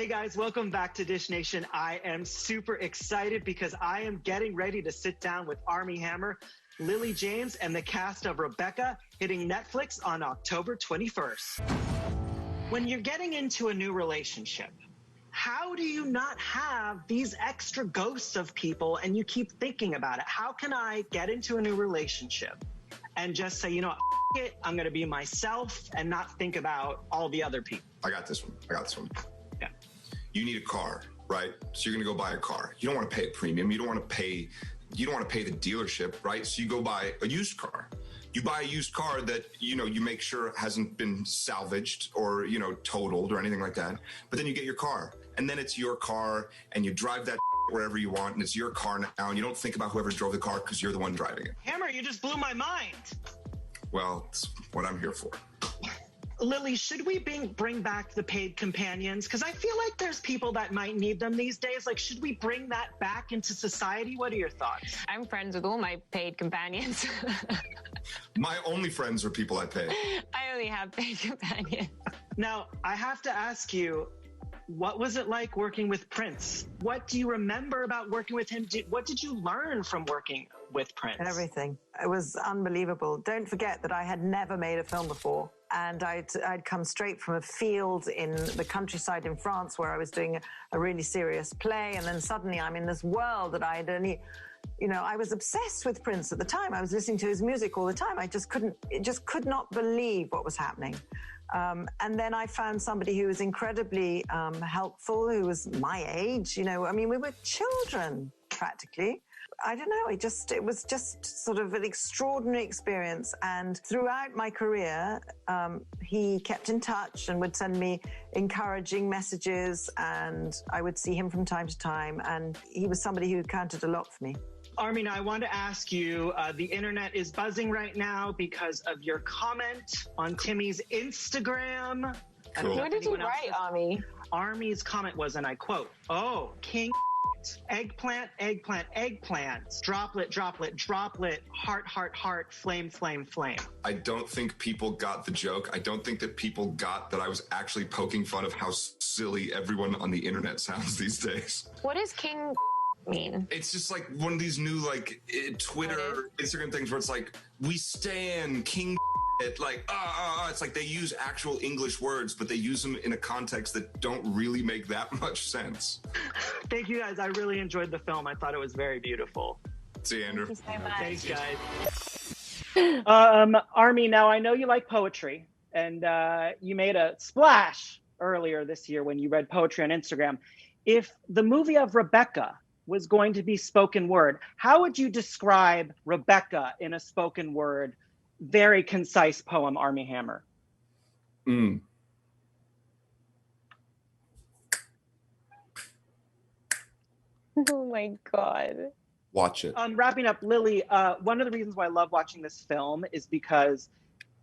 Hey guys, welcome back to Dish Nation. I am super excited because I am getting ready to sit down with ARMIE HAMMER, Lily James, and the cast of Rebecca, hitting Netflix on October 21st. When you're getting into a new relationship, how do you not have these extra ghosts of people and you keep thinking about it? How can I get into a new relationship and just say, you know what, it, I'm going to be myself and not think about all the other people? I got this one. Yeah. You need a car, right? So you're going to go buy a car. You don't want to pay a premium. You don't want to pay the dealership, right? So you go buy a used car. You buy a used car that, you make sure hasn't been salvaged or, totaled or anything like that. But then you get your car and then it's your car and you drive that wherever you want and it's your car now and you don't think about whoever drove the car because you're the one driving it. Hammer, you just blew my mind. Well, it's what I'm here for. Lily, should we bring back the paid companions? Because I feel like there's people that might need them these days. Like, should we bring that back into society? What are your thoughts? I'm friends with all my paid companions. My only friends are people I pay. I only have paid companions. Now, I have to ask you, what was it like working with Prince? What do you remember about working with him? What did you learn from working with Prince? Everything. It was unbelievable. Don't forget that I had never made a film before. And I'd come straight from a field in the countryside in France where I was doing a really serious play. And then suddenly I'm in this world that I'd only, I was obsessed with Prince at the time. I was listening to his music all the time. I just could not believe what was happening. And then I found somebody who was incredibly helpful, who was my age. We were children practically. I don't know, it was just sort of an extraordinary experience. And throughout my career, he kept in touch and would send me encouraging messages, and I would see him from time to time. And he was somebody who counted a lot for me. Armie, now I want to ask you, the internet is buzzing right now because of your comment on Timmy's Instagram. Cool. What did you write, Armie? Armie's comment was, and I quote, "Oh, king eggplant, eggplant, eggplant, droplet, droplet, droplet, heart, heart, heart, flame, flame, flame." I don't think people got the joke. I don't think that people got that I was actually poking fun of how silly everyone on the internet sounds these days. What does king mean? It's just like one of these new Twitter, Instagram things where it's like, we stan king it, like, it's like they use actual English words, but they use them in a context that don't really make that much sense. Thank you guys. I really enjoyed the film. I thought it was very beautiful. See you, Andrew. Thank you so much. Thanks, guys. Armie, now I know you like poetry, and you made a splash earlier this year when you read poetry on Instagram. If the movie of Rebecca was going to be spoken word, how would you describe Rebecca in a spoken word, very concise poem, ARMIE HAMMER? Oh my God. Watch it. Wrapping up, Lily, one of the reasons why I love watching this film is because,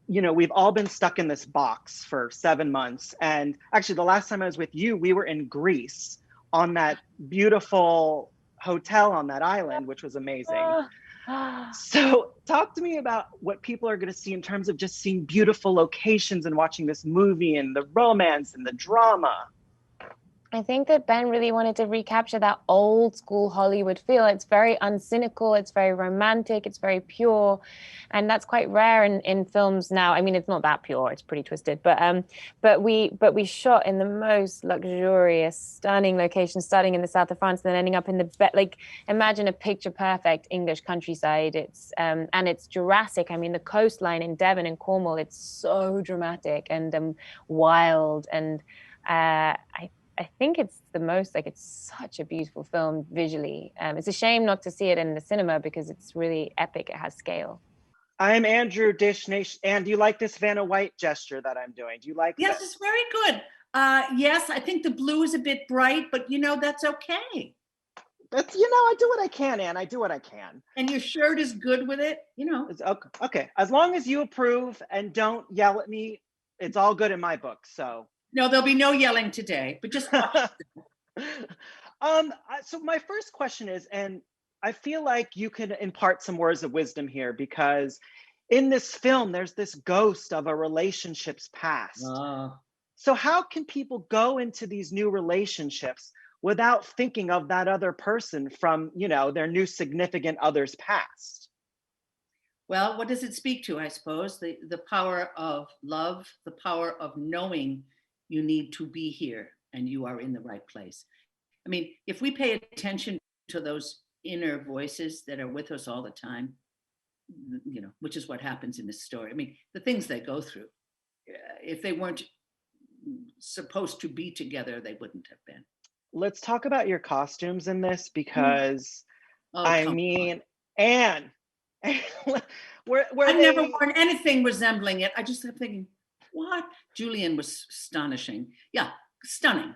we've all been stuck in this box for 7 months. And actually, the last time I was with you, we were in Greece on that beautiful hotel on that island, which was amazing. So talk to me about what people are going to see in terms of just seeing beautiful locations and watching this movie and the romance and the drama. I think that Ben really wanted to recapture that old school Hollywood feel. It's very uncynical, it's very romantic, it's very pure. And that's quite rare in films now. I mean, it's not that pure, it's pretty twisted. But we shot in the most luxurious, stunning locations, starting in the south of France, and then ending up in imagine a picture perfect English countryside. And it's Jurassic. I mean, the coastline in Devon and Cornwall, it's so dramatic and wild. And I think it's it's such a beautiful film visually. It's a shame not to see it in the cinema because it's really epic. It has scale. I'm Andrew, Dish Nation. And do you like this Vanna White gesture that I'm doing? Do you like Yes, that? it's very good. Yes, I think the blue is a bit bright, but that's okay. That's, I do what I can, Ann. I do what I can. And your shirt is good with it, It's okay. As long as you approve and don't yell at me, it's all good in my book, so. No, there'll be no yelling today, but just watch. So my first question is, and I feel like you could impart some words of wisdom here, because in this film, there's this ghost of a relationship's past. So how can people go into these new relationships without thinking of that other person from, their new significant other's past? Well, what does it speak to, I suppose? The power of love, the power of knowing you need to be here and you are in the right place. I mean, if we pay attention to those inner voices that are with us all the time, which is what happens in this story. I mean, the things they go through, if they weren't supposed to be together, they wouldn't have been. Let's talk about your costumes in this, because On. Anne, were I've they... never worn anything resembling it. I just kept thinking, what? Julian was astonishing. Yeah, stunning.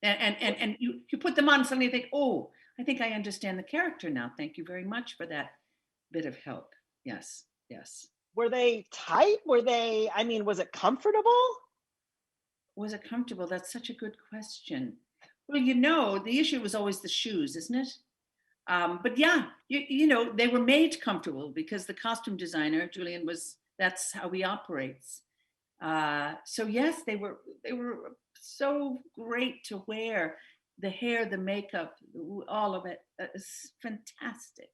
And you put them on and suddenly you think, oh, I think I understand the character now. Thank you very much for that bit of help. Yes. Were they tight? Was it comfortable? Was it comfortable? That's such a good question. Well, the issue was always the shoes, isn't it? But yeah, they were made comfortable because the costume designer, Julian, that's how he operates. So yes, they were so great to wear. The hair, the makeup, all of it. It's fantastic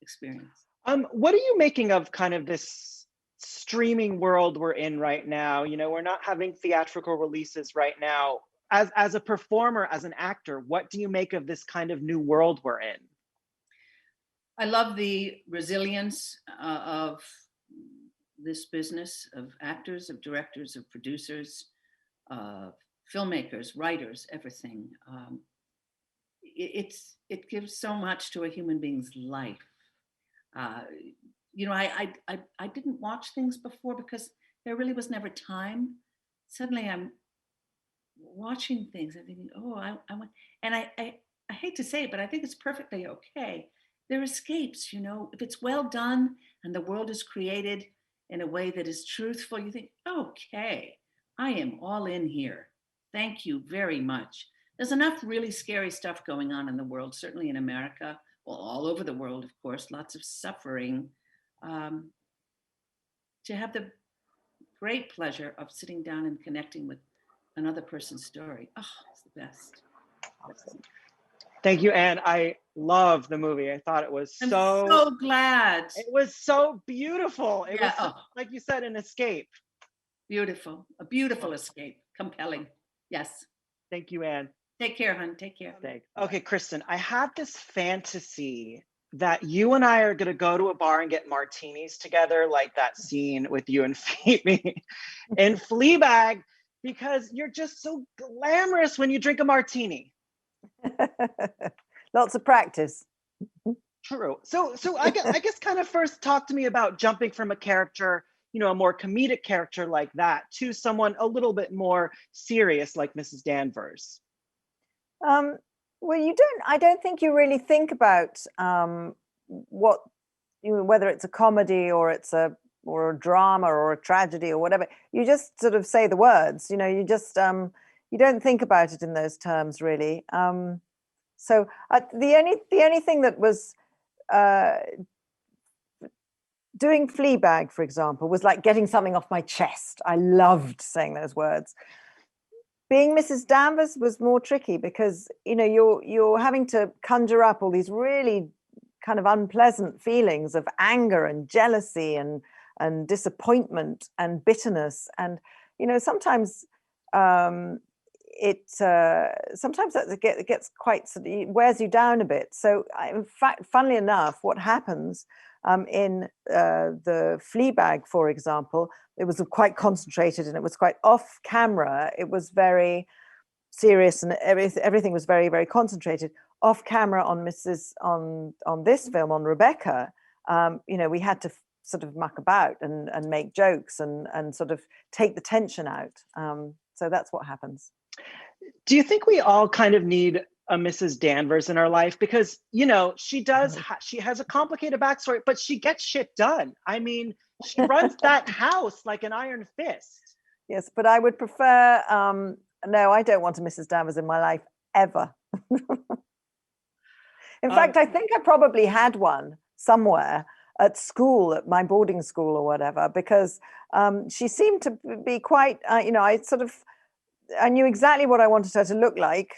experience. What are you making of kind of this streaming world we're in right now? We're not having theatrical releases right now. As a performer, as an actor, what do you make of this kind of new world we're in? I love the resilience of this business, of actors, of directors, of producers, filmmakers, writers, everything. It gives so much to a human being's life. I didn't watch things before because there really was never time. Suddenly I'm watching things and thinking, I hate to say it, but I think it's perfectly okay. They're escapes, if it's well done and the world is created in a way that is truthful, you think, okay, I am all in here. Thank you very much. There's enough really scary stuff going on in the world, certainly in America, well, all over the world, of course, lots of suffering, to have the great pleasure of sitting down and connecting with another person's story. Oh, it's the best. Awesome. Thank you, Anne. I love the movie. I thought it was I'm so glad. It was so beautiful. It was, like you said, an escape. Beautiful. A beautiful escape. Compelling. Yes. Thank you, Anne. Take care, hon. Take care. Thanks. Okay, Kristin, I have this fantasy that you and I are going to go to a bar and get martinis together, like that scene with you and Phoebe in Fleabag, because you're just so glamorous when you drink a martini. Lots of practice. True. So I guess kind of first talk to me about jumping from a character, a more comedic character like that to someone a little bit more serious like Mrs. Danvers. Well, I don't think you really think about whether it's a comedy or it's a drama or a tragedy or whatever. You just sort of say the words, you just you don't think about it in those terms really. So the only thing that was doing Fleabag, for example, was like getting something off my chest. I loved saying those words. Being Mrs. Danvers was more tricky because you're having to conjure up all these really kind of unpleasant feelings of anger and jealousy and disappointment and bitterness, and sometimes sometimes it gets quite, it wears you down a bit. So in fact, funnily enough, what happens in the Fleabag, for example, it was quite concentrated and it was quite off camera. It was very serious and everything was very, very concentrated. Off camera on this film, on Rebecca, we had to sort of muck about and make jokes and sort of take the tension out. So that's what happens. Do you think we all kind of need a Mrs. Danvers in our life? Because, she does, she has a complicated backstory, but she gets shit done. I mean, she runs that house like an iron fist. Yes, but I would prefer, no, I don't want a Mrs. Danvers in my life ever. In fact, I think I probably had one somewhere at school, at my boarding school or whatever, because she seemed to be quite, I knew exactly what I wanted her to look like.